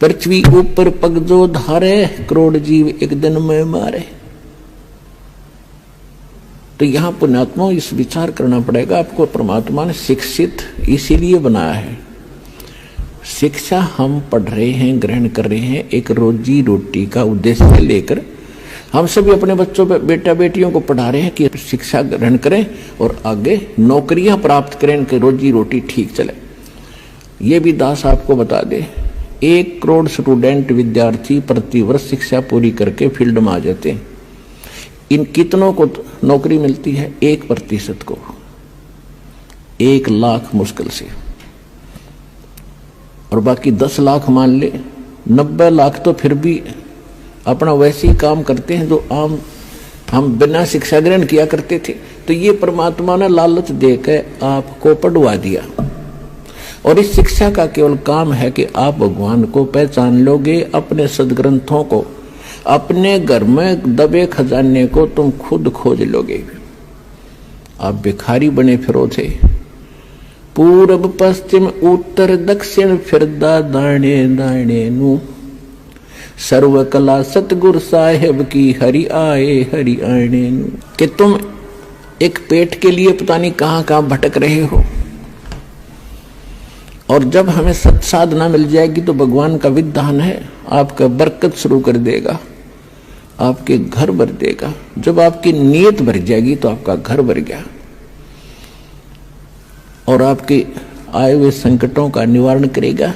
पृथ्वी ऊपर पग जो धारे, करोड़ जीव एक दिन में मारे। तो यहां पुण्यात्मा इस विचार करना पड़ेगा, आपको परमात्मा ने शिक्षित इसीलिए बनाया है। शिक्षा हम पढ़ रहे हैं, ग्रहण कर रहे हैं, एक रोजी रोटी का उद्देश्य लेकर हम सभी अपने बच्चों बेटा बेटियों को पढ़ा रहे हैं कि शिक्षा ग्रहण करें और आगे नौकरियां प्राप्त करें, कि रोजी रोटी ठीक चले। ये भी दास आपको बता दे, 1 करोड़ स्टूडेंट विद्यार्थी प्रतिवर्ष शिक्षा पूरी करके फील्ड में आ जाते हैं। इन कितनों को नौकरी मिलती है? 1% को। 1 लाख मुश्किल से, और बाकी 10 लाख मान ले, 90 लाख तो फिर भी अपना वैसे ही काम करते हैं जो आम हम बिना शिक्षा ग्रहण किया करते थे। तो ये परमात्मा ने लालच देकर आपको पढ़वा दिया, और इस शिक्षा का केवल काम है कि आप भगवान को पहचान लोगे। अपने सदग्रंथों को, अपने घर में दबे खजाने को तुम खुद खोज लोगे। आप भिखारी बने फिरो थे, पूर्व पश्चिम उत्तर दक्षिण फिरदा दाणे दाणे नू, सर्व कला सतगुरु साहेब की हरि आए हरि आने नू। कि तुम एक पेट के लिए पता नहीं कहां कहां भटक रहे हो, और जब हमें सत साधना मिल जाएगी तो भगवान का विधान है आपका बरकत शुरू कर देगा, आपके घर भर देगा। जब आपकी नीयत भर जाएगी तो आपका घर भर गया, और आपके आए हुए संकटों का निवारण करेगा।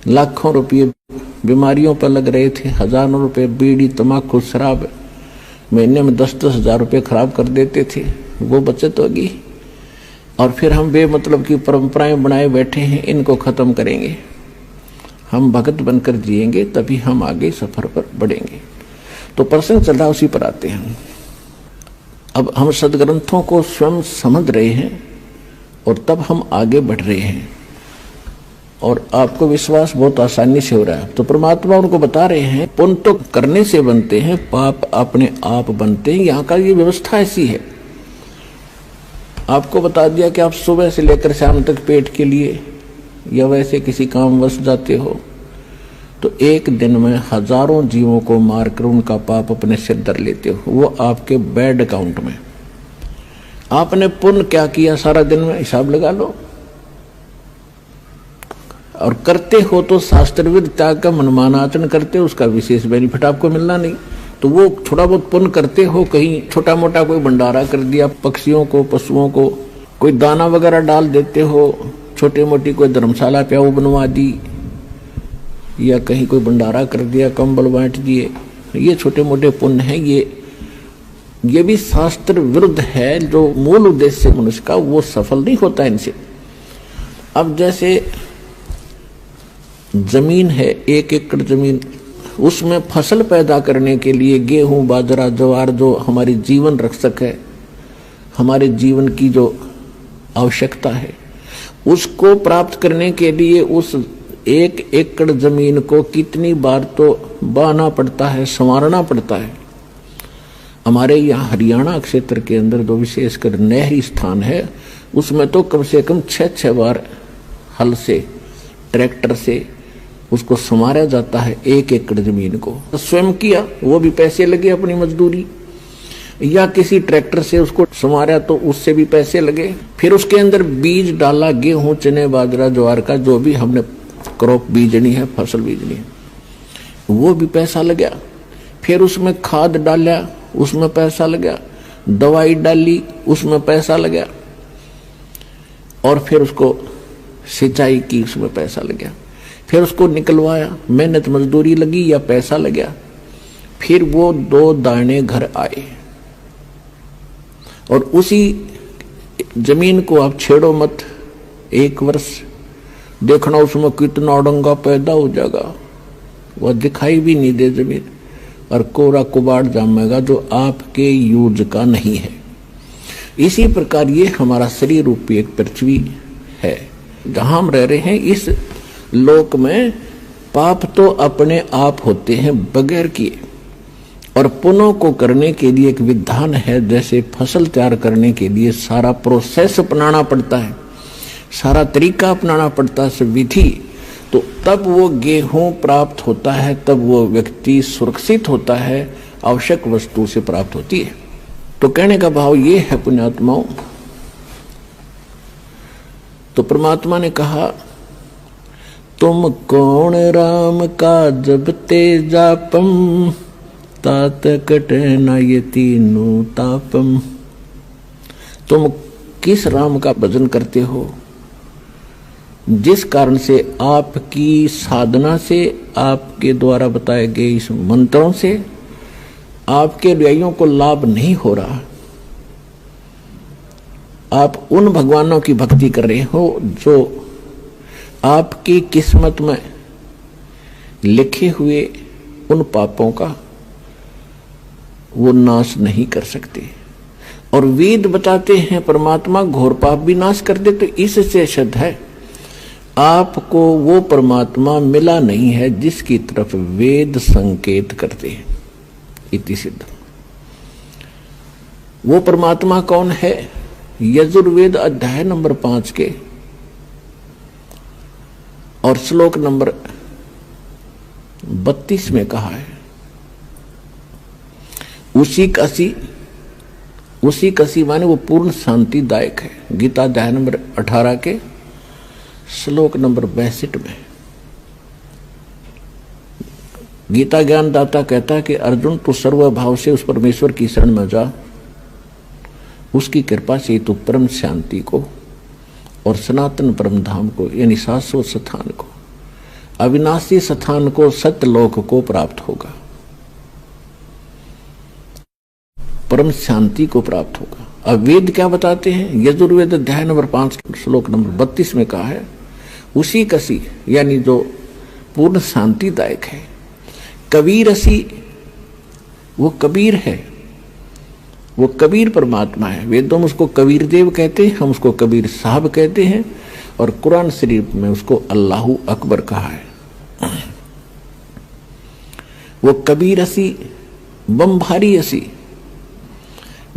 लाखों रुपये बीमारियों पर लग रहे थे, हजारों रुपए बीड़ी तंबाकू शराब, महीने में 10-10 हजार रुपये खराब कर देते थे, वो बचत होगी। और फिर हम बेमतलब की परंपराएं बनाए बैठे हैं, इनको खत्म करेंगे। हम भगत बनकर जिएंगे, तभी हम आगे सफर पर बढ़ेंगे। तो प्रसंग चल रहा, उसी पर आते हैं। अब हम सदग्रंथों को स्वयं समझ रहे हैं और तब हम आगे बढ़ रहे हैं, और आपको विश्वास बहुत आसानी से हो रहा है। तो परमात्मा उनको बता रहे हैं, पुण्य तो करने से बनते हैं, पाप अपने आप बनते हैं। यहाँ का ये व्यवस्था ऐसी है। आपको बता दिया कि आप सुबह से लेकर शाम तक पेट के लिए या वैसे किसी काम वश जाते हो, तो एक दिन में हजारों जीवों को मारकर उनका पाप अपने सिर धर लेते हो, वो आपके बैड अकाउंट में। आपने पुण्य क्या किया सारा दिन में, हिसाब लगा लो। और करते हो तो शास्त्रविद त्याग का मनमाना आचरण करते हो, उसका विशेष बेनिफिट आपको मिलना नहीं। तो वो थोड़ा बहुत पुण्य करते हो, कहीं छोटा मोटा कोई भंडारा कर दिया, पक्षियों को पशुओं को कोई दाना वगैरह डाल देते हो, छोटी मोटी कोई धर्मशाला प्याऊ बनवा दी, या कहीं कोई भंडारा कर दिया, कंबल बांट दिए, ये छोटे मोटे पुण्य हैं। ये भी शास्त्र विरुद्ध है। जो मूल उद्देश्य मनुष्य का वो सफल नहीं होता इनसे। अब जैसे जमीन है, 1 एकड़ जमीन, उसमें फसल पैदा करने के लिए गेहूं बाजरा ज्वार, जो हमारी जीवन रक्षक है, हमारे जीवन की जो आवश्यकता है, उसको प्राप्त करने के लिए उस 1 एकड़ जमीन को कितनी बार तो बाना पड़ता है, संवारना पड़ता है। हमारे यहाँ हरियाणा क्षेत्र के अंदर जो विशेषकर नहरी स्थान है, उसमें तो कम से कम 6-6 बार हल से, ट्रैक्टर से उसको संवारा जाता है 1 एकड़ जमीन को। स्वयं किया, वो भी पैसे लगे अपनी मजदूरी, या किसी ट्रैक्टर से उसको संवारा तो उससे भी पैसे लगे। फिर उसके अंदर बीज डाला, गेहूं चने बाजरा ज्वार का, जो भी हमने क्रॉप बीजनी है, फसल बीजनी है, वो भी पैसा लगा। फिर उसमें खाद डाला, उसमें पैसा लगा, दवाई डाली, उसमें पैसा लगा, और फिर उसको सिंचाई की, उसमें पैसा लगा। फिर उसको निकलवाया, मेहनत मजदूरी लगी या पैसा लगा। फिर वो 2 दाने घर आए, और उसी जमीन को आप छेड़ो मत। 1 वर्ष देखना उसमें कितना अड़ंगा पैदा हो जाएगा, वह दिखाई भी नहीं दे जमीन, और कोरा कुबाड़ जामेगा जो आपके यूज का नहीं है। इसी प्रकार ये हमारा शरीर रूपी एक पृथ्वी है, जहां हम रह रहे हैं। इस लोक में पाप तो अपने आप होते हैं बगैर किए, और पुण्यों को करने के लिए एक विधान है। जैसे फसल तैयार करने के लिए सारा प्रोसेस अपनाना पड़ता है, सारा तरीका अपनाना पड़ता है, विधि। तो तब वो गेहूं प्राप्त होता है, तब वो व्यक्ति सुरक्षित होता है, आवश्यक वस्तु से प्राप्त होती है। तो कहने का भाव ये है पुण्यात्माओं, तो परमात्मा ने कहा तुम कौन राम का जपते जापम, तात कटे न ये तीनों तापम। तुम किस राम का भजन करते हो जिस कारण से आपकी साधना से, आपके द्वारा बताए गए इस मंत्रों से आपके अनुयायियों को लाभ नहीं हो रहा। आप उन भगवानों की भक्ति कर रहे हो जो आपकी किस्मत में लिखे हुए उन पापों का वो नाश नहीं कर सकते। और वेद बताते हैं परमात्मा घोर पाप भी नाश कर दे। तो इससे सिद्ध है आपको वो परमात्मा मिला नहीं है जिसकी तरफ वेद संकेत करते हैं। इति सिद्ध। वो परमात्मा कौन है? यजुर्वेद अध्याय नंबर 5 के और श्लोक नंबर 32 में कहा है, उसी कसी माने वो पूर्ण शांतिदायक है। गीता अध्याय नंबर 18 के श्लोक नंबर 62 में गीता ज्ञानदाता कहता है कि अर्जुन तू सर्वभाव से उस परमेश्वर की शरण में जा, उसकी कृपा से तू परम शांति को और सनातन परम धाम को यानी शाश्वत स्थान को, अविनाशी स्थान को, सत्यलोक को प्राप्त होगा, परम शांति को प्राप्त होगा। अब वेद क्या बताते हैं? यजुर्वेद अध्याय नंबर 5 श्लोक नंबर 32 में कहा है उसी कसी यानी जो पूर्ण शांतिदायक है। कबीरसी वो कबीर है, वो कबीर परमात्मा है। वेदों में उसको कबीर देव कहते हैं, हम उसको कबीर साहब कहते हैं, और कुरान शरीफ में उसको अल्लाहु अकबर कहा है। वो कबीरसी बमभारी असी,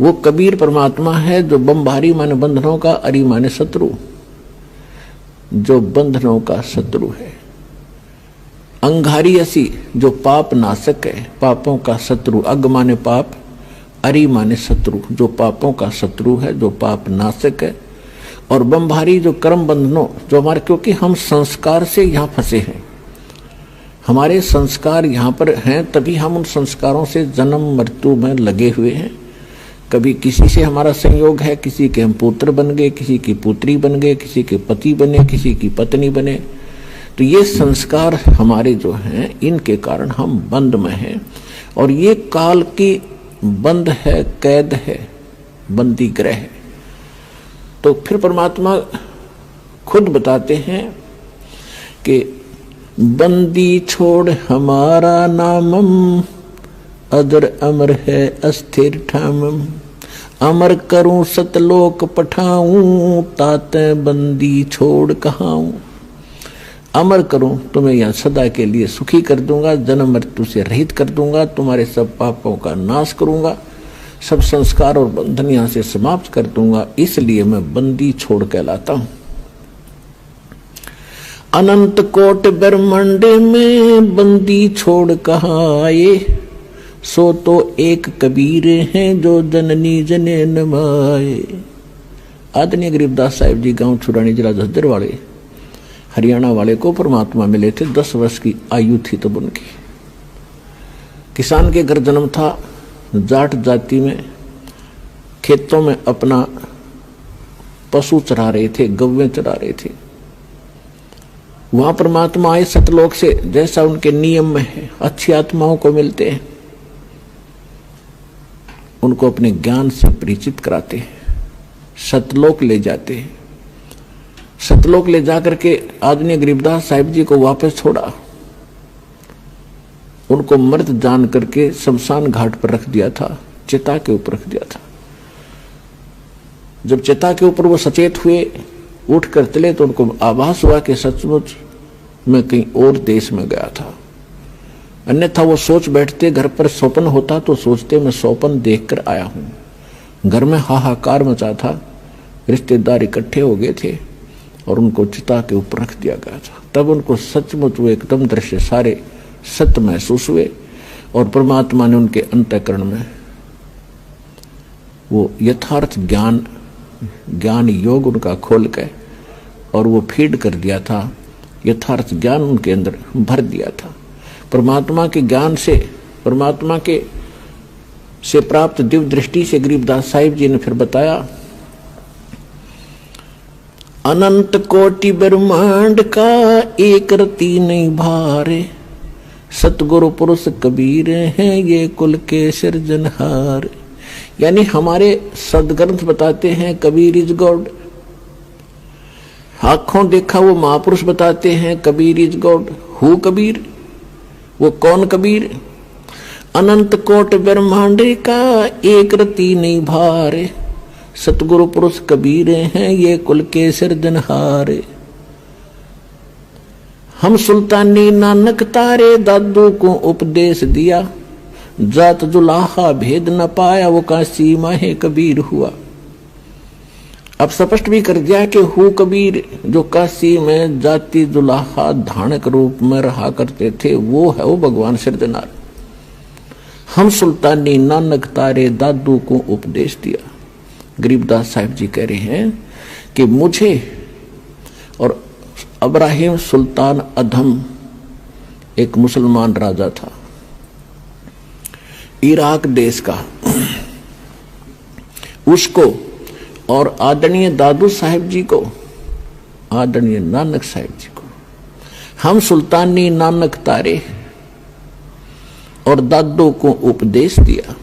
वो कबीर परमात्मा है जो बमभारी माने बंधनों का, अरी माने शत्रु, जो बंधनों का शत्रु है। अंगारी असी जो पाप नाशक है, पापों का शत्रु। अग माने पाप, अरी माने शत्रु, जो पापों का शत्रु है, जो पाप नाशक है। और बमभारी जो कर्म बंधनों, जो हमारे, क्योंकि हम संस्कार से यहाँ फंसे हैं, हमारे संस्कार यहाँ पर हैं, तभी हम उन संस्कारों से जन्म मृत्यु में लगे हुए हैं। कभी किसी से हमारा संयोग है, किसी के हम पुत्र बन गए, किसी की पुत्री बन गए, किसी के पति बने, किसी की पत्नी बने। तो ये संस्कार हमारे जो हैं, इनके कारण हम बंद में हैं, और ये काल की बंद है, कैद है, बंदी गृह है। तो फिर परमात्मा खुद बताते हैं कि बंदी छोड़ हमारा नामम, अदर अमर है अस्थिर ठामम। अमर करूं सतलोक पठाऊं, ताते बंदी छोड़ कहाऊं। अमर करूं, तुम्हें यहां सदा के लिए सुखी कर दूंगा, जन्म मृत्यु से रहित कर दूंगा, तुम्हारे सब पापों का नाश करूंगा, सब संस्कार और बंधन यहां से समाप्त कर दूंगा, इसलिए मैं बंदी छोड़ कहलाता हूं। अनंत कोट ब्रह्मांड में बंदी छोड़ कहाँ आए, सो तो एक कबीर हैं जो जननी जने नमाए। आदरणीय गरीबदास साहिब जी गांव छुरानी जिला झज्जर वाले हरियाणा वाले को परमात्मा मिले थे। 10 वर्ष की आयु थी तब उनकी। किसान के घर जन्म था, जाट जाति में, खेतों में अपना पशु चरा रहे थे, गव्वें चरा रहे थे। वहां परमात्मा आए सतलोक से, जैसा उनके नियम में है, अच्छी आत्माओं को मिलते हैं, उनको अपने ज्ञान से परिचित कराते हैं, सतलोक ले जाते हैं। सतलोक ले जाकर के आदरणीय गरीबदास साहिब जी को वापस छोड़ा, उनको मृत जान करके शमशान घाट पर रख दिया था, चिता के ऊपर रख दिया था। जब चिता के ऊपर वो सचेत हुए, उठ कर चले, तो उनको आभास हुआ कि सचमुच मैं कहीं और देश में गया था। अन्यथा वो सोच बैठते, घर पर स्वप्न होता तो सोचते मैं स्वप्न देखकर आया हूं। घर में हाहाकार मचा था, रिश्तेदार इकट्ठे हो गए थे और उनको चिता के ऊपर रख दिया गया था। तब उनको सचमुच वो एकदम दृश्य सारे सत्य महसूस हुए और परमात्मा ने उनके अंतःकरण में वो यथार्थ ज्ञान योग उनका खोल के और वो फीड कर दिया था, यथार्थ ज्ञान उनके अंदर भर दिया था। परमात्मा के ज्ञान से, परमात्मा के से प्राप्त दिव्य दृष्टि से गरीबदास साहिब जी ने फिर बताया, अनंत कोटि ब्रह्मांड का एक रति नहीं भारे, सतगुरु पुरुष कबीर हैं ये कुल के सिरजनहार। यानी हमारे सदग्रंथ बताते हैं कबीर इज गॉड, आंखों देखा वो महापुरुष बताते हैं Kabir is God. Who Kabir, वो कौन कबीर? अनंत कोट ब्रह्मांड का एक रति नहीं भारे, सतगुरु पुरुष कबीर हैं ये कुल के सिरजनहार। हम सुल्तानी नानक तारे दादू को उपदेश दिया, जात जुलाहा भेद न पाया वो काशी माहे कबीर हुआ। अब स्पष्ट भी कर दिया कि हु कबीर, जो काशी में जाति जुलाहा धानक रूप में रहा करते थे, वो है वो भगवान सिरजनार। हम सुल्तानी नानक तारे दादू को उपदेश दिया। गरीबदास साहिब जी कह रहे हैं कि मुझे और इब्राहिम सुल्तान अधम एक मुसलमान राजा था इराक देश का, उसको और आदरणीय दादू साहिब जी को, आदरणीय नानक साहिब जी को हम सुल्तानी नानक तारे और दादू को उपदेश दिया,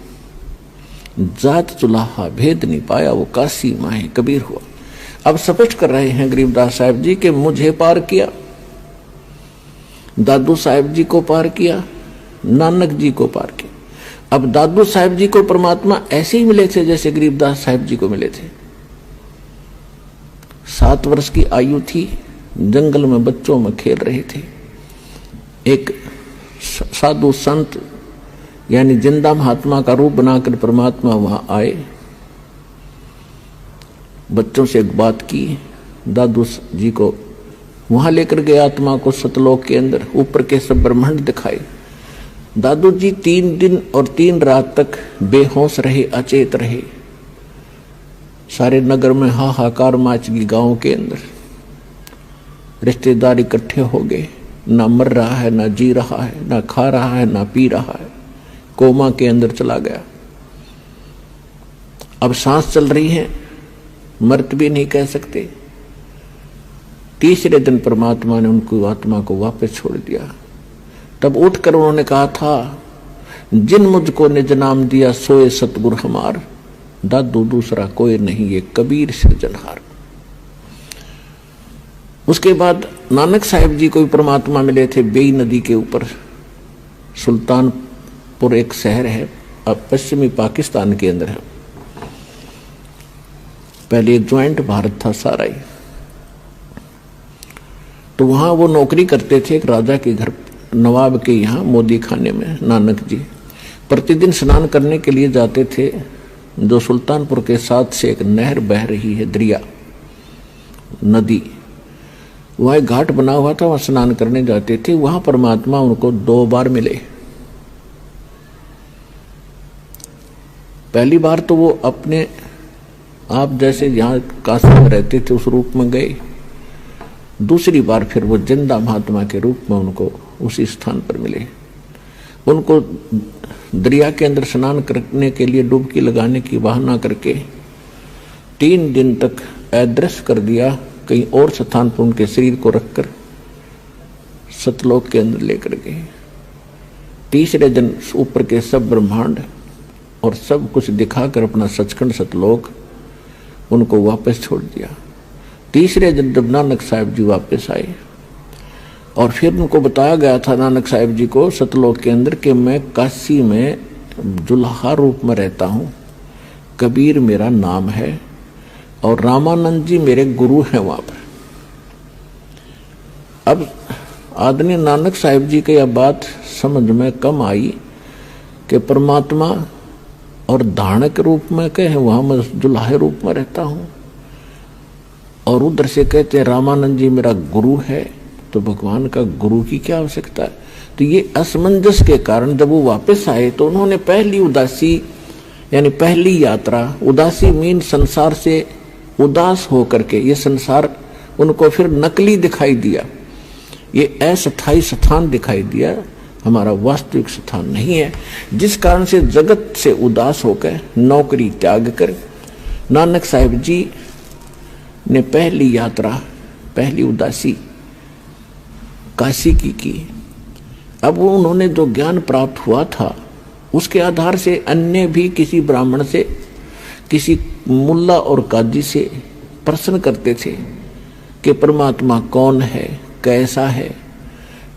जात चुलाहा भेद नहीं पाया वो काशी माहे कबीर हुआ। अब स्पष्ट कर रहे हैं गरीबदास साहिब जी कि मुझे पार किया, दादू साहिब जी को पार किया, नानक जी को पार किया। अब दादू साहिब जी को परमात्मा ऐसे ही मिले थे जैसे गरीबदास साहिब जी को मिले थे। 7 वर्ष की आयु थी, जंगल में बच्चों में खेल रहे थे। एक साधु संत यानी जिंदा महात्मा का रूप बनाकर परमात्मा वहां आए, बच्चों से एक बात की, दादू जी को वहां लेकर गए, आत्मा को सतलोक के अंदर ऊपर के सब ब्रह्मांड दिखाए। दादू जी 3 दिन और 3 रात तक बेहोश रहे, अचेत रहे। सारे नगर में हाहाकार मच गई, गांव के अंदर रिश्तेदार इकट्ठे हो गए, ना मर रहा है, ना जी रहा है, ना खा रहा है, ना पी रहा है, कोमा के अंदर चला गया। अब सांस चल रही है, मृत भी नहीं कह सकते। तीसरे दिन परमात्मा ने उनको आत्मा को वापस छोड़ दिया। तब उठकर उन्होंने कहा था, जिन मुझको निज नाम दिया सोए सतगुरु हमार, दादू दूसरा कोई नहीं ये कबीर सिरजनहार। उसके बाद नानक साहिब जी को भी परमात्मा मिले थे बेई नदी के ऊपर। सुल्तानपुर एक शहर है, अब पश्चिमी पाकिस्तान के अंदर है। पहले ज्वाइंट भारत था सारा ही। तो वहां वो नौकरी करते थे एक राजा के घर, नवाब के यहाँ मोदी खाने में। नानक जी प्रतिदिन स्नान करने के लिए जाते थे। जो सुल्तानपुर के साथ से एक नहर बह रही है, दरिया नदी, वहां एक घाट बना हुआ था, वहां स्नान करने जाते थे। वहां परमात्मा उनको 2 बार मिले। पहली बार तो वो अपने आप जैसे यहाँ काशी में रहते थे उस रूप में गए। दूसरी बार फिर वो जिंदा महात्मा के रूप में उनको उसी स्थान पर मिले। उनको दरिया के अंदर स्नान करने के लिए डुबकी लगाने की बहाना करके 3 दिन तक अदृश्य कर दिया। कहीं और स्थान पर उनके शरीर को रखकर सतलोक के अंदर लेकर गए। तीसरे दिन ऊपर के सब ब्रह्मांड और सब कुछ दिखाकर अपना सचखंड सतलोक उनको वापस छोड़ दिया। तीसरे दिन जब नानक साहिब जी वापस आए और फिर उनको बताया गया था नानक साहिब जी को सतलोक के अंदर कि मैं काशी में जुल्हा रूप में रहता हूँ, कबीर मेरा नाम है और रामानंद जी मेरे गुरु हैं वहां पर। अब आदरणीय नानक साहिब जी की यह बात समझ में कम आई कि परमात्मा और धानक रूप में कहे वहां मैं जुल्हा रूप में रहता हूं, और उधर से कहते रामानंद जी मेरा गुरु है तो भगवान का गुरु की क्या आवश्यकता है। तो ये असमंजस के कारण जब वो वापस आए तो उन्होंने पहली उदासी यानी पहली यात्रा, उदासी मीन संसार से उदास होकर के, ये संसार उनको फिर नकली दिखाई दिया, ये अस्थायी स्थान दिखाई दिया, हमारा वास्तविक स्थान नहीं है। जिस कारण से जगत से उदास होकर नौकरी त्याग कर नानक साहिब जी ने पहली यात्रा, पहली उदासी काशी की। अब वो उन्होंने जो ज्ञान प्राप्त हुआ था उसके आधार से अन्य भी किसी ब्राह्मण से, किसी मुल्ला और काजी से प्रश्न करते थे कि परमात्मा कौन है, कैसा है।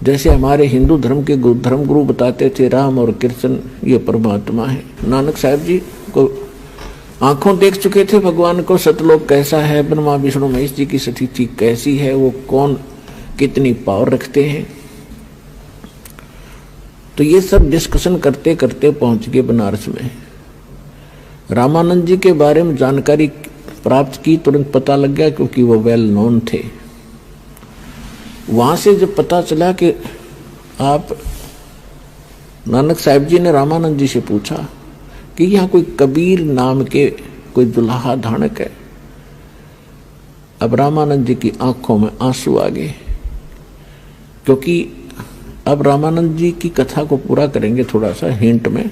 जैसे हमारे हिंदू धर्म के धर्मगुरु बताते थे राम और कृष्ण ये परमात्मा है। नानक साहब जी को आंखों देख चुके थे भगवान को, सतलोक कैसा है, ब्रह्मा विष्णु महेश जी की स्थिति कैसी है, वो कौन कितनी पावर रखते हैं। तो ये सब डिस्कशन करते करते पहुंच गए बनारस में। रामानंद जी के बारे में जानकारी प्राप्त की, तुरंत पता लग गया क्योंकि वो वेल नोन थे। वहां से जब पता चला कि आप, नानक साहिब जी ने रामानंद जी से पूछा कि यहाँ कोई कबीर नाम के कोई दुल्हा धानक है। अब रामानंद जी की आंखों में आंसू आ गए, क्योंकि अब रामानंद जी की कथा को पूरा करेंगे थोड़ा सा हिंट में।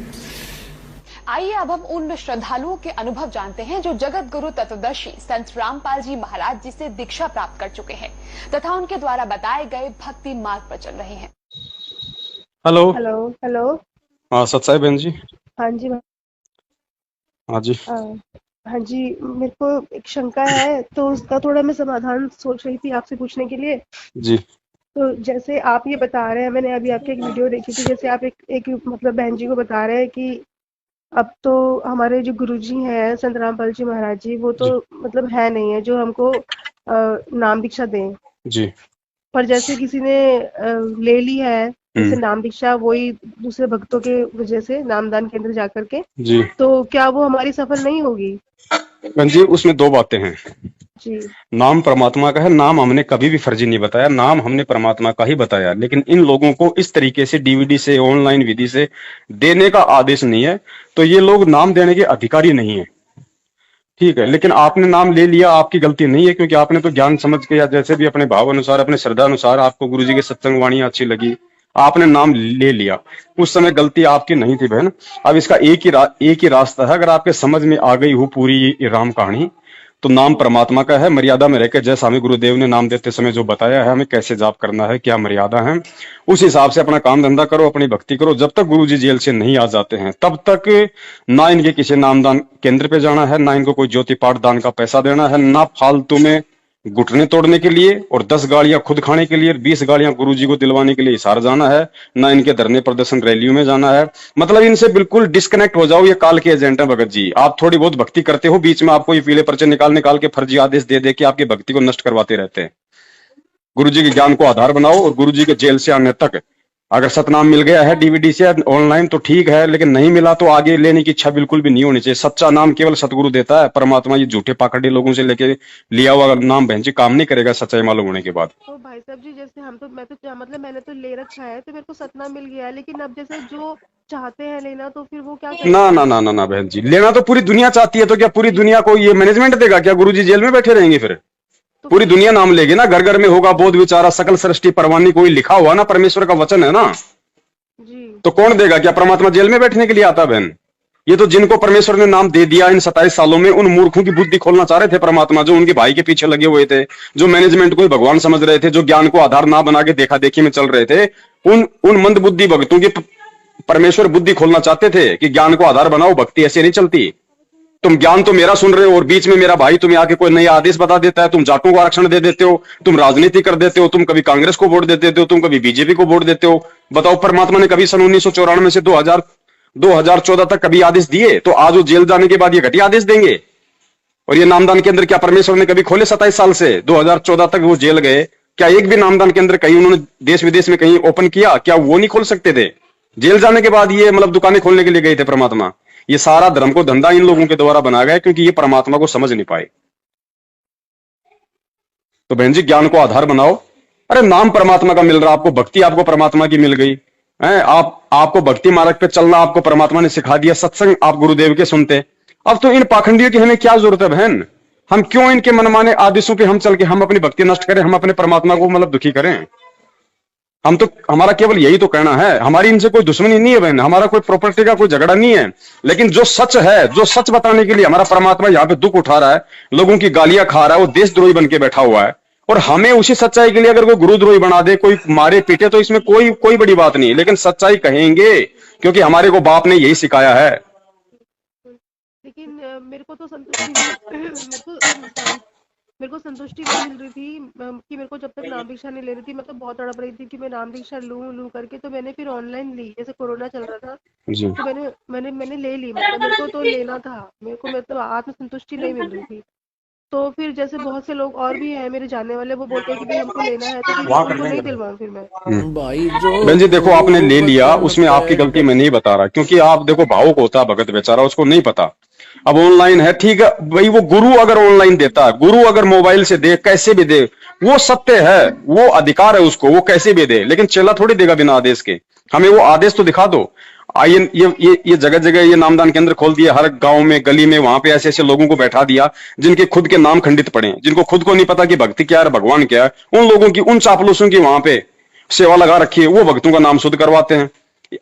आइए अब हम उन श्रद्धालुओं के अनुभव जानते हैं जो जगत गुरु तत्वदर्शी संत रामपाल जी महाराज जी से दीक्षा प्राप्त कर चुके हैं तथा उनके द्वारा बताए गए भक्ति मार्ग पर चल रहे हैं। Hello hello hello. हाँ सत्साई बहन जी। हाँ जी। हाँ जी। हाँ जी, मेरे को एक शंका है तो उसका थोड़ा मैं समाधान सोच रही थी आपसे पूछने के लिए। जी। तो जैसे आप ये बता रहे हैं, मैंने अभी आपकी एक वीडियो देखी थी, जैसे आप एक मतलब बहन जी को बता रहे हैं कि अब तो हमारे जो गुरुजी हैं संत रामपाल जी महाराज जी, वो तो मतलब है नहीं है जो हमको नाम दीक्षा दें जी। पर जैसे किसी ने ले ली है जैसे नाम दीक्षा, वही दूसरे भक्तों के वजह से नामदान केंद्र जाकर के, जी, तो क्या वो हमारी सफल नहीं होगी? बहन जी उसमें दो बातें हैं जी। नाम परमात्मा का है, नाम हमने कभी भी फर्जी नहीं बताया, नाम हमने परमात्मा का ही बताया। लेकिन इन लोगों को इस तरीके से डीवीडी से, ऑनलाइन विधि से देने का आदेश नहीं है, तो ये लोग नाम देने के अधिकारी नहीं है। ठीक है, लेकिन आपने नाम ले लिया, आपकी गलती नहीं है, क्योंकि आपने तो ज्ञान समझ के या जैसे भी अपने भाव अनुसार, अपने श्रद्धा अनुसार, आपको गुरुजी की सत्संग वाणी अच्छी लगी, आपने नाम ले लिया। उस समय गलती आपकी नहीं थी बहन। अब इसका एक ही रास्ता है। अगर आपके समझ में आ गई हो पूरी ये राम कहानी, तो नाम परमात्मा का है। मर्यादा में रहकर, जैसा हमें गुरुदेव ने नाम देते समय जो बताया है हमें कैसे जाप करना है, क्या मर्यादा है, उस हिसाब से अपना काम धंधा करो, अपनी भक्ति करो। जब तक गुरुजी जेल से नहीं आ जाते हैं तब तक ना इनके किसी नामदान केंद्र पे जाना है, ना इनको कोई ज्योति पाठ दान का पैसा देना है, ना फालतू में घुटने तोड़ने के लिए और 10 गालियां खुद खाने के लिए, 20 गालियां गुरुजी को दिलवाने के लिए हिसार जाना है, ना इनके धरने प्रदर्शन रैलियों में जाना है। मतलब इनसे बिल्कुल डिस्कनेक्ट हो जाओ। ये काल के एजेंट है भगत जी। आप थोड़ी बहुत भक्ति करते हो, बीच में आपको ये पीले पर्चे निकाल के फर्जी आदेश दे के आपकी भक्ति को नष्ट करवाते रहते हैं। गुरुजी के ज्ञान को आधार बनाओ और गुरुजी के जेल से आने तक अगर सतनाम मिल गया है डीवीडी से ऑनलाइन तो ठीक है, लेकिन नहीं मिला तो आगे लेने की इच्छा बिल्कुल भी नहीं होनी चाहिए। सच्चा नाम केवल सतगुरु देता है, परमात्मा ये झूठे पाखंडी लोगों से लेके लिया हुआ नाम बहन जी काम नहीं करेगा सच्चाई मालूम होने के बाद। तो भाई साहब जी, जैसे मैंने तो ले रखा है तो मेरे को सतनाम मिल गया है, लेकिन अब जैसे जो चाहते हैं लेना तो फिर वो क्या करें? ना ना ना ना ना बहन जी, लेना तो पूरी दुनिया चाहती है, तो क्या पूरी दुनिया को ये मैनेजमेंट देगा? क्या गुरुजी जेल में बैठे रहेंगे? फिर पूरी दुनिया नाम लेगी ना। घर घर में होगा बोध विचारा सकल सृष्टि परवानी, कोई लिखा हुआ ना, परमेश्वर का वचन है ना जी। तो कौन देगा? क्या परमात्मा जेल में बैठने के लिए आता बहन? ये तो जिनको परमेश्वर ने नाम दे दिया इन 27 सालों में, उन मूर्खों की बुद्धि खोलना चाह रहे थे परमात्मा, जो उनके भाई के पीछे लगे हुए थे, जो मैनेजमेंट को भगवान समझ रहे थे, जो ज्ञान को आधार ना बना के देखा देखी में चल रहे थे। उन मंद बुद्धि भक्तों की परमेश्वर बुद्धि खोलना चाहते थे कि ज्ञान को आधार बनाओ, भक्ति ऐसे नहीं चलती। तुम ज्ञान तो मेरा सुन रहे हो और बीच में मेरा भाई तुम्हें आके कोई नया आदेश बता देता है, तुम जाटों को आरक्षण दे देते हो, तुम राजनीति कर देते हो, तुम कभी कांग्रेस को वोट दे देते हो, तुम कभी बीजेपी को वोट देते हो। बताओ परमात्मा ने कभी सन 1994 से 2014 तक कभी आदेश दिए? तो आज वो जेल जाने के बाद ये घटिया आदेश देंगे? और ये नामदान केंद्र क्या परमेश्वर ने कभी खोले? 27 साल से 2014 तक वो जेल गए, क्या एक भी नामदान केंद्र कहीं उन्होंने देश विदेश में कहीं ओपन किया? क्या वो नहीं खोल सकते थे? जेल जाने के बाद ये मतलब दुकानें खोलने के लिए गए थे परमात्मा। ये सारा धर्म को धंधा इन लोगों के द्वारा बनाया गया क्योंकि ये परमात्मा को समझ नहीं पाए। तो बहन जी ज्ञान को आधार बनाओ, अरे नाम परमात्मा का मिल रहा, आपको भक्ति आपको परमात्मा की मिल गई है। आपको भक्ति मार्ग पे चलना आपको परमात्मा ने सिखा दिया, सत्संग आप गुरुदेव के सुनते। अब तो इन पाखंडियों की हमें क्या जरूरत है बहन? हम क्यों इनके मनमाने आदेशों पे हम चल के हम अपनी भक्ति नष्ट करें, हम अपने परमात्मा को मतलब दुखी करें? हम तो, हमारा केवल यही तो कहना है, हमारी इनसे कोई दुश्मनी नहीं है बहन, हमारा कोई प्रॉपर्टी का कोई झगड़ा नहीं है। लेकिन जो सच है, जो सच बताने के लिए हमारा परमात्मा यहाँ पे दुख उठा रहा है, लोगों की गालियां खा रहा है, वो देशद्रोही बन के बैठा हुआ है, और हमें उसी सच्चाई के लिए अगर कोई गुरुद्रोही बना दे, कोई मारे पीटे, तो इसमें कोई बड़ी बात नहीं है। लेकिन सच्चाई कहेंगे, क्योंकि हमारे को बाप ने यही सिखाया है। लेकिन मेरे को तो मेरे को संतुष्टि नहीं मिल रही थी कि मेरे को जब तक नाम दीक्षा नहीं ले रही थी, मतलब बहुत तड़प रही थी कि मैं नाम दीक्षा लूं करके। तो मैंने फिर ऑनलाइन ली, जैसे कोरोना चल रहा था, जी। तो मैंने ले ली। मतलब मेरे को तो लेना था, मेरे को मतलब आत्म संतुष्टि नहीं मिल रही थी। तो फिर जैसे बहुत से लोग और भी हैं मेरे जानने वाले, वो बोलते हैं कि भाई हमको लेना है, तो फिर उनको नहीं दिलवाऊं फिर मैं। भाई जो बहन जी देखो, आपने ले लिया, उसमें आपकी गलती मैं नहीं बता रहा, क्योंकि आप देखो भावुक होता भगत बेचारा, उसको नहीं पता। अब ऑनलाइन है, ठीक है भाई, वो गुरु अगर ऑनलाइन देता है, गुरु अगर मोबाइल से दे, कैसे भी दे, वो सत्य है, वो अधिकार है उसको, वो कैसे भी दे। लेकिन चेला थोड़ी देगा बिना आदेश के। हमें वो आदेश तो दिखा दो। ये जगह जगह ये नामदान केंद्र खोल दिया, हर गांव में गली में, वहां पे ऐसे ऐसे लोगों को बैठा दिया जिनके खुद के नाम खंडित पड़े, जिनको खुद को नहीं पता कि भक्ति क्या है, भगवान क्या है। उन लोगों की, उन चापलूसों की वहां पे सेवा लगा रखी है, वो भक्तों का नाम शुद्ध करवाते हैं।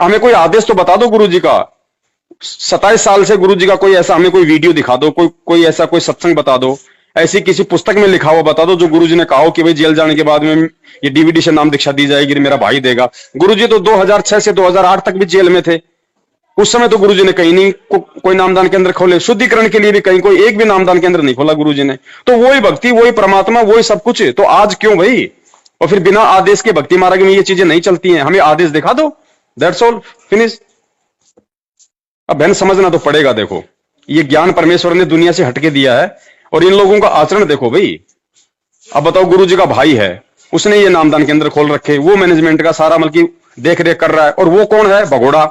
हमें कोई आदेश तो बता दो गुरु जी का। 27 साल से गुरु जी का कोई ऐसा हमें कोई वीडियो दिखा दो, कोई ऐसा कोई सत्संग बता दो, ऐसी किसी पुस्तक में लिखा हुआ बता दो जो गुरु जी ने कहा हो कि भाई जेल जाने के बाद में ये डीवीडी से नाम दीक्षा दी जाएगी, मेरा भाई देगा। गुरु जी तो 2006 से 2008 तक भी जेल में थे। उस समय तो गुरु जी ने कहीं नहीं कोई नामदान केंद्र खोले, शुद्धिकरण के लिए भी कहीं कोई एक भी नामदान केंद्र नहीं खोला गुरु जी ने। तो वही भक्ति, वही परमात्मा, वही सब कुछ। तो आज क्यों भाई? और फिर बिना आदेश के भक्ति मार्ग में ये चीजें नहीं चलती हैं। हमें आदेश दिखा दो, दैट्स ऑल, फिनिश। अब बहन समझना तो पड़ेगा। देखो, ये ज्ञान परमेश्वर ने दुनिया से हटके दिया है, और इन लोगों का आचरण देखो भाई। अब बताओ, गुरु जी का भाई है, उसने ये नामदान केंद्र खोल रखे, वो मैनेजमेंट का सारा मतलब देख रेख कर रहा है, और वो कौन है? भगोड़ा,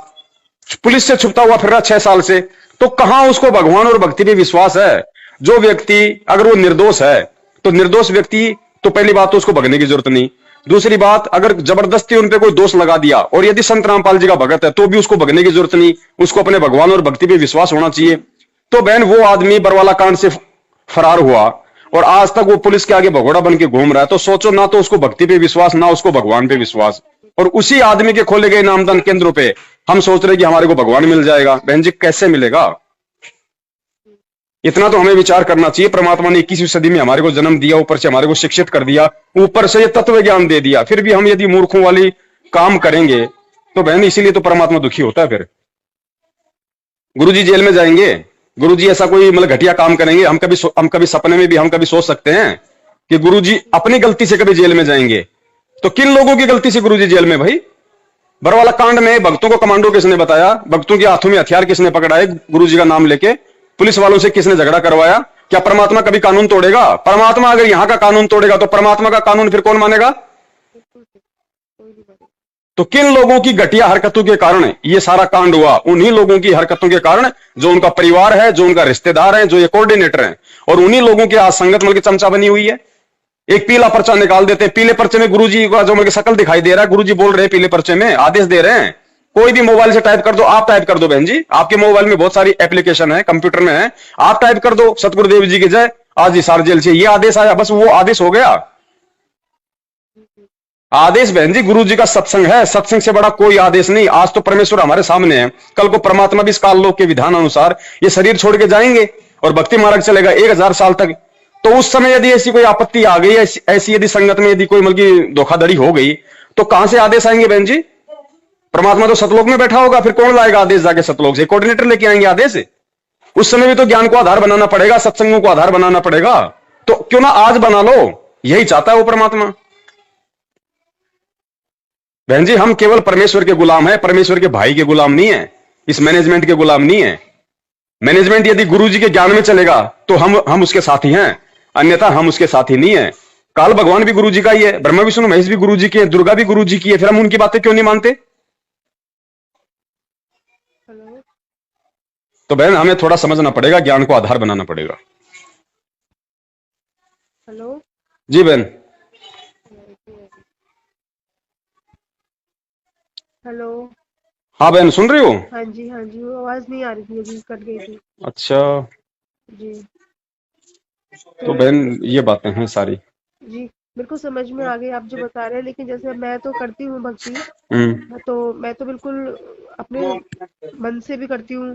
पुलिस से छुपता हुआ फिर रहा 6 साल से। तो कहां उसको भगवान और भक्ति पे विश्वास है? जो व्यक्ति अगर वो निर्दोष है, तो निर्दोष व्यक्ति तो पहली बात तो उसको भगने की जरूरत नहीं। दूसरी बात, अगर जबरदस्ती उन पे कोई दोष लगा दिया, और यदि संत रामपाल जी का भगत है, तो भी उसको भगने की जरूरत नहीं, उसको अपने भगवान और भक्ति पे विश्वास होना चाहिए। तो बहन, वो आदमी बरवाला कांड से फरार हुआ, और आज तक वो पुलिस के आगे भगोड़ा बन के घूम रहा है। तो सोचो, ना तो उसको भक्ति पे विश्वास, ना उसको भगवान पे विश्वास, और उसी आदमी के खोले गए नामदान केंद्रों पे हम सोच रहे कि हमारे को भगवान मिल जाएगा। बहन जी, कैसे मिलेगा? इतना तो हमें विचार करना चाहिए। परमात्मा ने 21वीं सदी में हमारे को जन्म दिया, ऊपर से हमारे को शिक्षित कर दिया, ऊपर से ये तत्व ज्ञान दे दिया, फिर भी हम यदि मूर्खों वाली काम करेंगे तो बहन, इसीलिए तो परमात्मा दुखी होता है। फिर गुरुजी जेल में जाएंगे, गुरुजी ऐसा कोई मतलब घटिया काम करेंगे, हम कभी सपने में भी हम कभी सोच सकते हैं कि गुरुजी अपनी गलती से कभी जेल में जाएंगे? तो किन लोगों की गलती से गुरुजी जेल में? भाई, बरवाला कांड में भक्तों को कमांडो किसने बताया? भक्तों के हाथों में हथियार किसने पकड़ाए? गुरुजी का नाम लेके पुलिस वालों से किसने झगड़ा करवाया? क्या परमात्मा कभी कानून तोड़ेगा? परमात्मा अगर यहां का कानून तोड़ेगा तो परमात्मा का कानून फिर कौन मानेगा? तो किन लोगों की घटिया हरकतों के कारण ये सारा कांड हुआ? उन्हीं लोगों की हरकतों के कारण, जो उनका परिवार है, जो उनका रिश्तेदार है, जो ये कोऑर्डिनेटर हैं, और उन्हीं लोगों के आज संगत मतलब चमचा बनी हुई है। एक पीला पर्चा निकाल देते हैं, पीले पर्चे में गुरुजी का जो मतलब शकल दिखाई दे रहा है, गुरुजी बोल रहे हैं पीले पर्चे में, आदेश दे रहे हैं। कोई भी मोबाइल से टाइप कर दो, आप टाइप कर दो बहन जी, आपके मोबाइल में बहुत सारी एप्लीकेशन है, कंप्यूटर में है, आप टाइप कर दो, सतगुरुदेव जी की जय, आज हिसार जेल से ये आदेश आया, बस वो आदेश हो गया। आदेश बहन जी गुरु जी का सत्संग है, सत्संग से बड़ा कोई आदेश नहीं। आज तो परमेश्वर हमारे सामने है, कल को परमात्मा भी इस काल लोक के विधान अनुसार ये शरीर छोड़ के जाएंगे और भक्ति मार्ग चलेगा 1000 साल तक। तो उस समय यदि ऐसी कोई आपत्ति आ गई, ऐसी यदि संगत में यदि कोई मतलब धोखाधड़ी हो गई, तो कहां से आदेश आएंगे बहन जी? परमात्मा तो सतलोक में बैठा होगा, फिर कौन लाएगा आदेश जाके सतलोक से? कोऑर्डिनेटर लेके आएंगे आदेश। उस समय भी तो ज्ञान को आधार बनाना पड़ेगा, सत्संगों को आधार बनाना पड़ेगा। तो क्यों ना आज बना लो, यही चाहता है वो परमात्मा। बहन जी, हम केवल परमेश्वर के गुलाम है, परमेश्वर के भाई के गुलाम नहीं है, इस मैनेजमेंट के गुलाम नहीं है। मैनेजमेंट यदि गुरु जी के ज्ञान में चलेगा तो हम उसके साथी हैं, अन्यथा हम उसके साथी नहीं है। काल भगवान भी गुरु जी का ही है, ब्रह्मा विष्णु महेश भी गुरु जी के, दुर्गा भी गुरु जी की है, फिर हम उनकी बातें क्यों नहीं मानते? तो बहन, हमें थोड़ा समझना पड़ेगा, ज्ञान को आधार बनाना पड़ेगा। हेलो जी बहन। हेलो। हाँ बहन, सुन रही हो? हाँ जी, हाँ जी, वो आवाज नहीं आ रही थी, अभी कट गई थी। अच्छा, जी। तो तो बहन ये बातें हैं सारी। जी, मेरे को समझ में आ गई आप जो बता रहे हैं, लेकिन जैसे मैं तो करती हूँ भक्ति। हम्म। तो मैं तो बिल्कुल अपने मन से भी करती हूँ।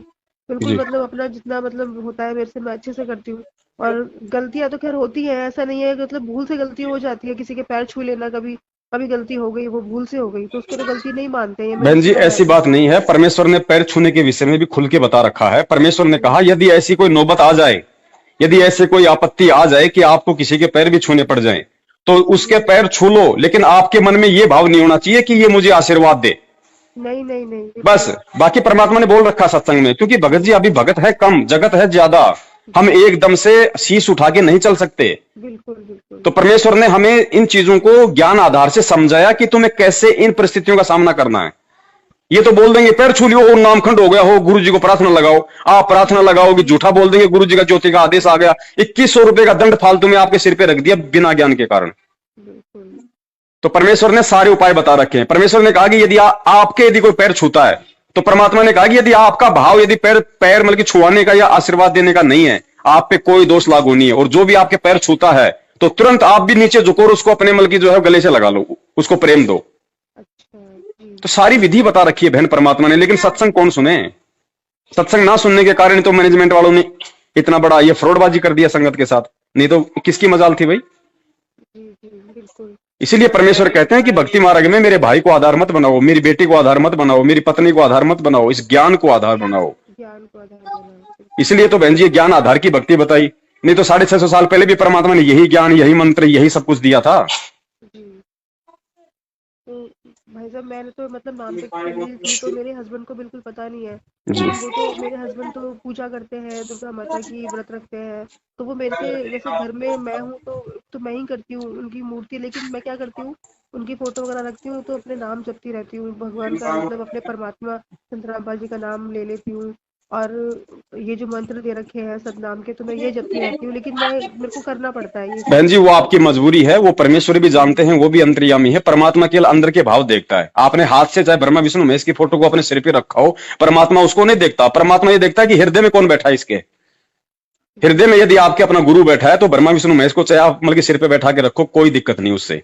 बिल्कुल जी। मतलब अपना जितना मतलब होता है मेरे से, मैं अच्छे से करती हूँ। और गलतियाँ तो खैर होती हैं, ऐसा नहीं है कि मतलब भूल से गलती हो जाती है, किसी के पैर छू लेना कभी कभी गलती हो गई, वो भूल से हो गई तो उसको तो गलती नहीं मानते हैं, ये मेरे बहन को जी, समझ आ ऐसी गया। बात नहीं है। परमेश्वर ने पैर छूने के विषय में भी खुल के बता रखा है। परमेश्वर ने कहा यदि ऐसी कोई नौबत आ जाए, यदि ऐसे कोई आपत्ति आ जाए कि आपको किसी के पैर भी छूने पड़ जाएं, तो उसके जी। पैर छू लो, लेकिन आपके मन में यह भाव नहीं होना चाहिए कि ये मुझे आशीर्वाद दे। नहीं नहीं नहीं, बस। बिल्कुल। बाकी परमात्मा ने बोल रखा सत्संग में, क्योंकि भगत जी अभी भगत है कम, जगत है ज्यादा। हम जी। एकदम से शीश उठा के नहीं चल सकते। बिल्कुल बिल्कुल। तो परमेश्वर ने हमें इन चीजों को ज्ञान आधार से समझाया कि तुम्हें कैसे इन परिस्थितियों का सामना करना है। ये तो बोल देंगे पैर छू लियो और नामखंड हो गया हो, गुरु जी को प्रार्थना लगाओ। आप प्रार्थना लगाओगे, झूठा बोल देंगे, गुरु जी का ज्योति का आदेश आ गया, 2100 रुपए का दंड फालतू में आपके सिर पे रख दिया बिना ज्ञान के कारण। बिल्कुल। तो परमेश्वर ने सारे उपाय बता रखे हैं। परमेश्वर ने कहा कि यदि आपके यदि कोई पैर छूता है, तो परमात्मा ने कहा कि यदि आपका भाव यदि पैर पैर मतलब कि छुआने का या आशीर्वाद देने का नहीं है, आप पे कोई दोष लागू नहीं है। और जो भी आपके पैर छूता है तो तुरंत आप भी नीचे झुको और उसको अपने मतलब की जो है गले से लगा लो, उसको प्रेम दो। अच्छा। जी। तो सारी विधि बता रखी है बहन परमात्मा ने, लेकिन सत्संग कौन सुने? सत्संग ना सुनने के कारण तो मैनेजमेंट वालों ने इतना बड़ा ये फ्रॉडबाजी कर दिया संगत के साथ, नहीं तो किसकी मजाल थी भाई। जी जी, बिल्कुल। इसीलिए परमेश्वर कहते हैं कि भक्ति मार्ग में मेरे भाई को आधार मत बनाओ, मेरी बेटी को आधार मत बनाओ, मेरी पत्नी को आधार मत बनाओ, इस ज्ञान को आधार बनाओ। ज्ञान को आधार बनाओ। इसलिए तो बहन जी ज्ञान आधार की भक्ति बताई, नहीं तो 650 साल पहले भी परमात्मा ने यही ज्ञान, यही मंत्र, यही सब कुछ दिया था। जी। तो भाई साहब, मैंने तो मतलब नाम तक ली थी, तो मेरे हस्बैंड को बिल्कुल पता नहीं है। जी। लेकिन वो तो मेरे हस्बैंड तो पूजा करते हैं, दुर्गा माता की व्रत रखते हैं। तो वो मेरे से जैसे घर में मैं हूँ तो मैं ही करती हूँ उनकी मूर्ति, लेकिन मैं क्या करती हूँ, उनकी फोटो वगैरह रखती हूँ तो अपने नाम जपती रहती हूँ, भगवान का मतलब अपने परमात्मा संतराम जी का नाम ले लेती हूँ। और ये जो मंत्र दे रखे हैं सतनाम के, तो मैं ये जपती रहती हूँ, लेकिन मैं मेरे को करना पड़ता है ये बहन सब। जी वो आपकी मजबूरी है, वो परमेश्वर भी जानते हैं, वो भी अंतर्यामी है। परमात्मा केवल अंदर के भाव देखता है। आपने हाथ से चाहे ब्रह्मा विष्णु महेश की फोटो को अपने सिर पे रखा हो, परमात्मा उसको नहीं देखता। परमात्मा ये देखता है कि हृदय में कौन बैठा है। इसके हृदय में यदि आपके अपना गुरु बैठा है तो ब्रह्मा विष्णु महेश को चाहे आप मतलब सिर पे बैठा के रखो, कोई दिक्कत नहीं उससे।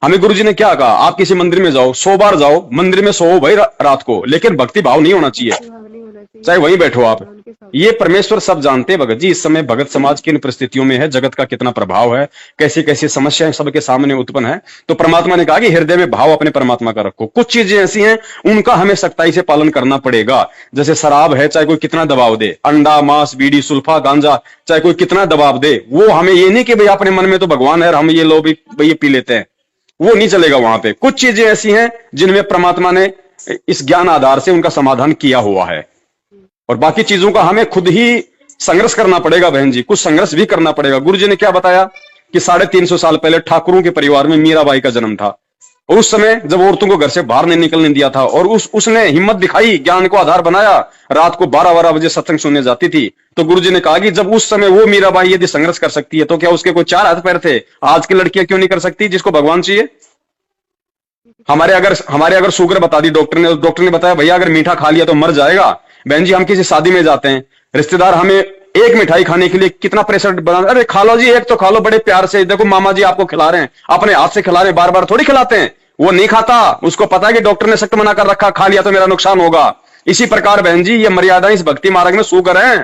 हमें गुरुजी ने क्या कहा, आप किसी मंदिर में जाओ, 100 बार जाओ, मंदिर में सो भाई रात को, लेकिन भक्ति भाव नहीं होना चाहिए, भक्ति भाव नहीं होना चाहिए, चाहे वहीं बैठो आप। उनके सामने। ये परमेश्वर सब जानते हैं भगत जी। इस समय भगत समाज किन परिस्थितियों में है, जगत का कितना प्रभाव है, कैसी कैसी समस्याएं सबके सामने उत्पन्न है। तो परमात्मा ने कहा कि हृदय में भाव अपने परमात्मा का रखो। कुछ चीजें ऐसी हैं उनका हमें सख्ताई से पालन करना पड़ेगा। जैसे शराब है, चाहे कोई कितना दबाव दे, अंडा मांस बीड़ी सुल्फा गांजा चाहे कोई कितना दबाव दे, वो हमें ये नहीं कि भाई अपने मन में तो भगवान है, हम ये लो भी ये पी लेते हैं, वो नहीं चलेगा वहां पे। कुछ चीजें ऐसी हैं जिनमें परमात्मा ने इस ज्ञान आधार से उनका समाधान किया हुआ है, और बाकी चीजों का हमें खुद ही संघर्ष करना पड़ेगा बहन जी, कुछ संघर्ष भी करना पड़ेगा। गुरु जी ने क्या बताया कि 350 साल पहले ठाकुरों के परिवार में मीराबाई का जन्म था। और उस समय जब औरतों को घर से बाहर नहीं निकलने दिया था, और उसने हिम्मत दिखाई, ज्ञान को आधार बनाया, रात को 12-12 बजे सत्संग सुनने जाती थी। तो गुरुजी ने कहा कि जब उस समय वो मीराबाई यदि संघर्ष कर सकती है, तो क्या उसके कोई 4 हाथ पैर थे? आज की लड़कियां क्यों नहीं कर सकती जिसको भगवान चाहिए? हमारे अगर शुगर बता दी डॉक्टर ने बताया भैया अगर मीठा खा लिया तो मर जाएगा। बहन जी हम किसी शादी में जाते हैं, रिश्तेदार हमें एक मिठाई खाने के लिए कितना प्रेशर बना, अरे खा लो जी, एक तो खा लो बड़े प्यार से, देखो मामा जी आपको खिला रहे हैं, अपने हाथ से खिला रहे हैं, बार बार थोड़ी खिलाते हैं। वो नहीं खाता, उसको पता है कि डॉक्टर ने सख्त मना कर रखा, खा लिया तो मेरा नुकसान होगा। इसी प्रकार बहन जी ये मर्यादा इस भक्ति मार्ग में शुगर है,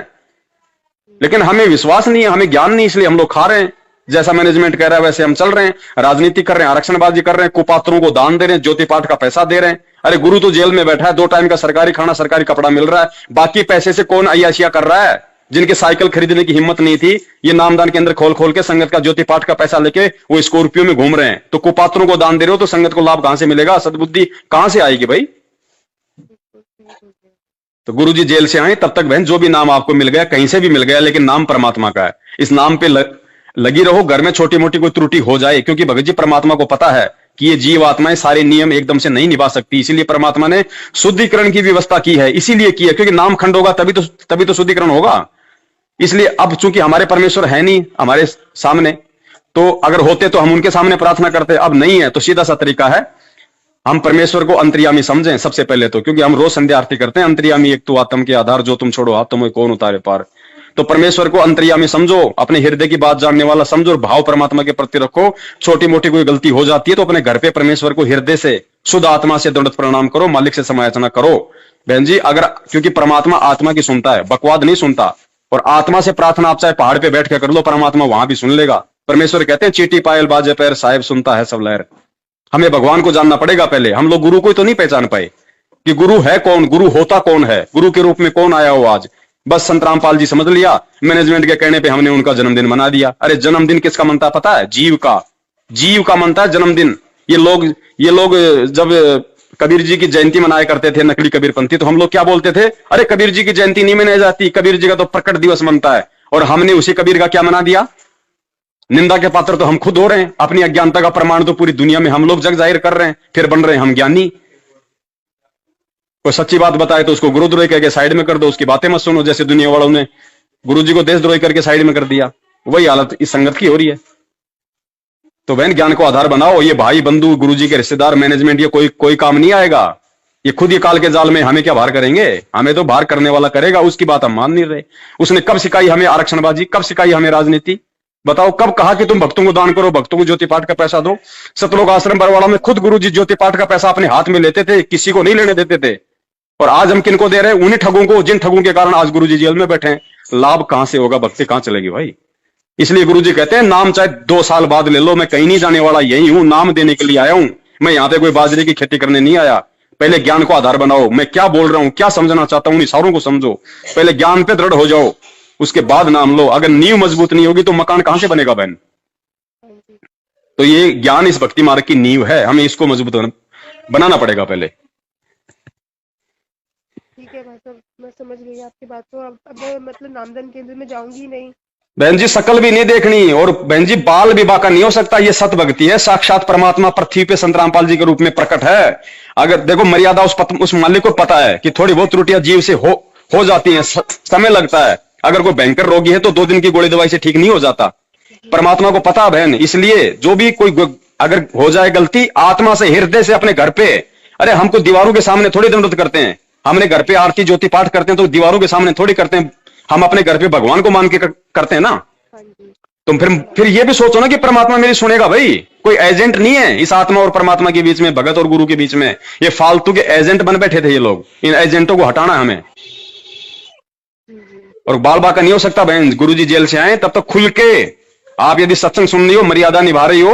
लेकिन हमें विश्वास नहीं है, हमें ज्ञान नहीं, इसलिए हम लोग खा रहे हैं। जैसा मैनेजमेंट कह रहा है वैसे हम चल रहे हैं, राजनीति कर रहे हैं, आरक्षणबाजी कर रहे हैं, कुपात्रों को दान दे रहे हैं, ज्योति पाठ का पैसा दे रहे हैं। अरे गुरु तो जेल में बैठा है, 2 टाइम का सरकारी खाना सरकारी कपड़ा मिल रहा है, बाकी पैसे से कौन अय्याशिया कर रहा है? जिनके साइकिल खरीदने की हिम्मत नहीं थी, ये नामदान के अंदर खोल खोल के संगत का ज्योति पाठ का पैसा लेके वो स्कॉर्पियो में घूम रहे हैं। तो कुपात्रों को दान दे रहे हो तो संगत को लाभ कहां से मिलेगा? सद्बुद्धि कहां से आएगी भाई? तो गुरु जी जेल से आए तब तक बहन जो भी नाम आपको मिल गया, कहीं से भी मिल गया, लेकिन नाम परमात्मा का है, इस नाम पे लगी रहो। घर में छोटी मोटी कोई त्रुटि हो जाए, क्योंकि भगत जी परमात्मा को पता है कि ये जीव आत्माएं सारे नियम एकदम से नहीं निभा सकती, इसीलिए परमात्मा ने शुद्धिकरण की व्यवस्था की है। इसीलिए की है क्योंकि नाम खंड होगा तभी तो शुद्धिकरण होगा। इसलिए अब चूंकि हमारे परमेश्वर है नहीं हमारे सामने, तो अगर होते तो हम उनके सामने प्रार्थना करते, अब नहीं है, तो सीधा सा तरीका है हम परमेश्वर को अंतर्यामी समझें सबसे पहले तो, क्योंकि हम रोज संध्या आरती करते हैं, अंतर्यामी एक तू आत्म के आधार, जो तुम छोड़ो हाथ तुम कौन उतारे पार। तो परमेश्वर को अंतर्यामी समझो, अपने हृदय की बात जानने वाला समझो और भाव परमात्मा के प्रति रखो। छोटी मोटी कोई गलती हो जाती है तो अपने घर पे परमेश्वर को हृदय से शुद्ध आत्मा से दंडवत प्रणाम करो, मालिक से समायाचना करो बहन जी। अगर, क्योंकि परमात्मा आत्मा की सुनता है, बकवाद नहीं सुनता। और आत्मा से प्रार्थना आप चाहे पहाड़ पे बैठ के कर लो, परमात्मा वहां भी सुन लेगा। परमेश्वर कहते हैं चीटी पायल बाजे पैर साहिब सुनता है सब लहर। हमें भगवान को जानना पड़ेगा पहले। हम लोग गुरु को तो नहीं पहचान पाए कि गुरु है कौन, गुरु होता कौन है, गुरु के रूप में कौन आया हो आज। बस संत रामपाल जी समझ लिया, मैनेजमेंट के कहने पे हमने उनका जन्मदिन मना दिया। अरे जन्मदिन किसका मनता है पता है? जीव का, जीव का मनता है जन्मदिन। ये लोग जब कबीर जी की जयंती मनाया करते थे नकली कबीरपंथी, तो हम लोग क्या बोलते थे? अरे कबीर जी की जयंती नहीं मनाई जाती, कबीर जी का तो प्रकट दिवस मनता है। और हमने उसी कबीर का क्या मना दिया? निंदा के पात्र तो हम खुद हो रहे हैं। अपनी अज्ञानता का प्रमाण तो पूरी दुनिया में हम लोग जग जाहिर कर रहे हैं, फिर बन रहे हैं हम ज्ञानी। कोई सच्ची बात बताए तो उसको गुरुद्रोही कह के साइड में कर दो, उसकी बातें मत सुनो, जैसे दुनिया वालों ने गुरु जी को देशद्रोही करके साइड में कर दिया। वही हालत इस संगत की हो रही है। तो बहन ज्ञान को आधार बनाओ। ये भाई बंधु, गुरु जी के रिश्तेदार, मैनेजमेंट, ये कोई काम नहीं आएगा। ये खुद ही काल के जाल में हमें क्या बाहर करेंगे? हमें तो बाहर करने वाला करेगा, उसकी बात हम मान नहीं रहे। उसने कब सिखाई हमें आरक्षणबाजी, कब सिखाई हमें राजनीति? बताओ कब कहा कि तुम भक्तों को दान करो, भक्तों को ज्योति पाठ का पैसा दो? सतलोक आश्रम बरवाड़ा में खुद गुरु जी ज्योति पाठ का पैसा अपने हाथ में लेते थे, किसी को नहीं लेने देते थे। और आज हम किनको दे रहे हैं? उन्हीं ठगों को, जिन ठगों के कारण आज गुरु जी जेल में बैठे हैं। लाभ कहां से होगा? भक्ति कहां चलेगी भाई? इसलिए गुरु जी कहते हैं नाम चाहे 2 साल बाद ले लो, मैं कहीं नहीं जाने वाला, यही हूं, नाम देने के लिए आया हूं। मैं यहां पे कोई बाजरे की खेती करने नहीं आया। पहले ज्ञान को आधार बनाओ। मैं क्या बोल रहा हूं, क्या समझना चाहता हूं, इशारों को समझो। पहले ज्ञान पे दृढ़ हो जाओ, उसके बाद नाम लो। अगर नींव मजबूत नहीं होगी तो मकान कहां से बनेगा बहन? तो ये ज्ञान इस भक्ति मार्ग की नींव है, हमें इसको मजबूत बनाना पड़ेगा पहले। ठीक है भाई साहब, मैं समझ गई आपकी बात। तो अब मैं मतलब नामदान केंद्र में जाऊंगी नहीं? बहन जी शकल भी नहीं देखनी, और बहन जी बाल विवाह का नहीं हो सकता। ये सत भक्ति है, साक्षात परमात्मा पृथ्वी पे संत रामपाल जी के रूप में प्रकट है। अगर देखो मर्यादा उस मालिक को पता है कि थोड़ी बहुत त्रुटियां जीव से हो जाती हैं, समय लगता है। अगर कोई भयंकर रोगी है तो 2 दिन की गोली दवाई से ठीक नहीं हो जाता। परमात्मा को पता बहन। इसलिए जो भी कोई अगर हो जाए गलती, आत्मा से हृदय से अपने घर पे, अरे हमको दीवारों के सामने थोड़ी दंडवत करते हैं। हमने घर पे आरती ज्योति पाठ करते हैं तो दीवारों के सामने थोड़ी करते हैं। हम अपने घर पे भगवान को मान के करते हैं ना। तुम फिर ये भी सोचो ना कि परमात्मा मेरी सुनेगा भाई। कोई एजेंट नहीं है इस आत्मा और परमात्मा के बीच में, भगत और गुरु के बीच में। ये फालतू के एजेंट बन बैठे थे ये लोग। इन एजेंटों को हटाना है हमें। और बाल बाका नहीं हो सकता बहन। गुरु जी जेल से आए तब तक खुल के आप यदि सत्संग सुन रही हो, मर्यादा निभा रही हो,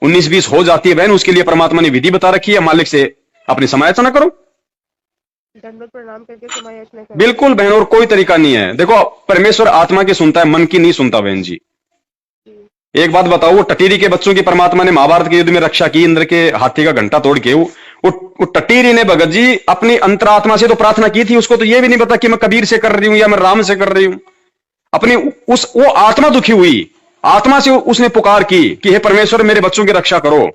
19-20 हो जाती है बहन, उसके लिए परमात्मा ने विधि बता रखी है। मालिक से अपनी समायाचना करो, दंडवत प्रणाम करके समायाचना करो। बिल्कुल बहन, और कोई तरीका नहीं है। देखो परमेश्वर आत्मा की सुनता है, मन की नहीं सुनता बहन जी। एक बात बताओ, वो टटीरी के बच्चों की परमात्मा ने महाभारत के युद्ध में रक्षा की, इंद्र के हाथी का घंटा तोड़ के। वो टटीरी ने भगत जी अपनी अंतरात्मा से तो प्रार्थना की थी। उसको तो ये भी नहीं पता कि मैं कबीर से कर रही हूं या मैं राम से कर रही हूं। अपनी वो आत्मा दुखी हुई, आत्मा से उसने पुकार की कि हे परमेश्वर मेरे बच्चों की रक्षा करो।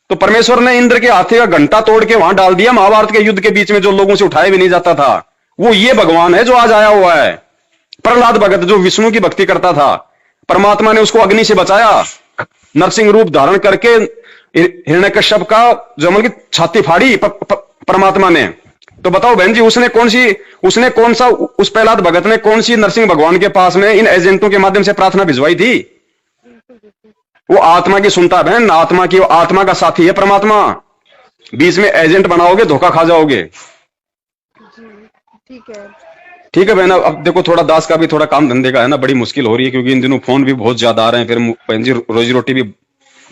तो परमेश्वर ने इंद्र के हाथी का घंटा तोड़ के वहां डाल दिया, महाभारत के युद्ध के बीच में, जो लोगों से उठाया भी नहीं जाता था। वो ये भगवान है जो आज आया हुआ है। प्रहलाद भगत जो विष्णु की भक्ति करता था, परमात्मा ने उसको अग्नि से बचाया, नरसिंह रूप धारण करके हिरण्यकश्यप का जो मतलब की छाती फाड़ी परमात्मा ने। तो बताओ बहन जी, उसने कौन सा उस प्रहलाद भगत ने कौन सी नरसिंह भगवान के पास में इन एजेंटों के माध्यम से प्रार्थना भिजवाई थी? वो आत्मा की सुनता बहन, आत्मा का साथी है परमात्मा। बीच में एजेंट बनाओगे धोखा खा जाओगे। ठीक है बहन। अब देखो थोड़ा दास का भी थोड़ा काम धंधे का है ना, बड़ी मुश्किल हो रही है, क्योंकि इन दिनों फोन भी बहुत ज्यादा आ रहे हैं, फिर बहन जी रोजी रोटी भी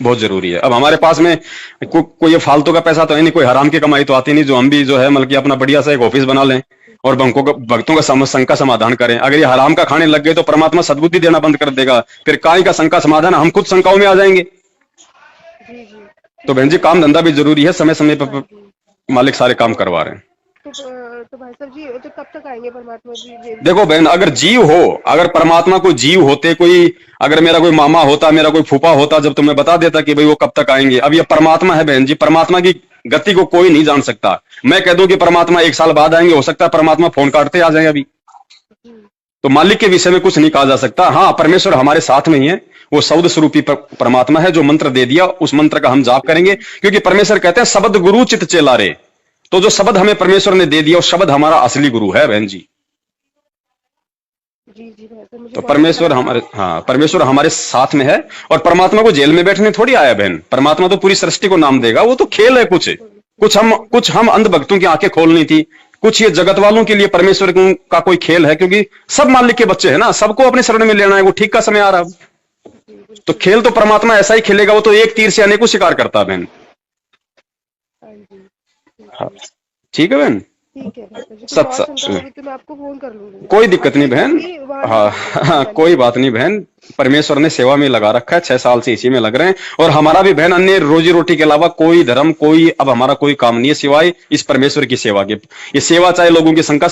बहुत जरूरी है। अब हमारे पास में कोई ये फालतू का पैसा तो है नहीं, कोई हराम की कमाई तो आती नहीं, जो हम भी जो है मतलब कि अपना बढ़िया सा एक ऑफिस बना लें और भक्तों का शंका समाधान करें। अगर ये हराम का खाने लग गए तो परमात्मा सद्बुद्धि देना बंद कर देगा। फिर काय का शंका समाधान, हम खुद शंकाओं में आ जाएंगे। तो बहन जी काम धंधा भी जरूरी है, समय समय पर मालिक सारे काम करवा रहे हैं। तो भाई साहब जी तो कब तक आएंगे परमात्मा जी? देखो बहन, अगर जीव हो, अगर परमात्मा को जीव होते, अगर मेरा कोई मामा होता, मेरा कोई फूफा होता, जब तुम्हें बता देता कि भाई वो कब तक आएंगे। अब ये परमात्मा है बहन जी, परमात्मा की गति को कोई नहीं जान सकता। मैं कह दूं कि परमात्मा 1 साल बाद आएंगे, हो सकता है परमात्मा फोन काटते आ जाए अभी। तो मालिक के विषय में कुछ नहीं कहा जा सकता। हाँ, परमेश्वर हमारे साथ में ही है, वो शब्द स्वरूपी परमात्मा है जो मंत्र दे दिया, उस मंत्र का हम जाप करेंगे, क्योंकि परमेश्वर कहते हैं शब्द गुरु चित चेला रे। तो जो शब्द हमें परमेश्वर ने दे दिया, वो शब्द हमारा असली गुरु है बहन जी। तो परमेश्वर हमारे, हाँ, परमेश्वर हमारे साथ में है। और परमात्मा को जेल में बैठने थोड़ी आया बहन, परमात्मा तो पूरी सृष्टि को नाम देगा। वो तो खेल है, कुछ हम अंध भक्तों की आंखें खोलनी थी, कुछ ये जगत वालों के लिए परमेश्वर का कोई खेल है, क्योंकि सब मालिक के बच्चे हैं ना, सबको अपने शरण में लेना है। वो ठीक का समय आ रहा है, तो खेल तो परमात्मा ऐसा ही खेलेगा। वो तो एक तीर से अनेकों शिकार करता है बहन। हाँ, ठीक है बहन, सच तो मैं आपको फोन कर लूंगी, कोई दिक्कत नहीं बहन। हाँ, कोई बात नहीं बहन, परमेश्वर ने सेवा में लगा रखा है, 6 साल से इसी में लग रहे हैं। और हमारा भी बहन अन्य रोजी रोटी के अलावा कोई धर्म, कोई अब हमारा कोई काम नहीं है सिवाय इस परमेश्वर की सेवा के। ये सेवा चाहे लोगों की संख्या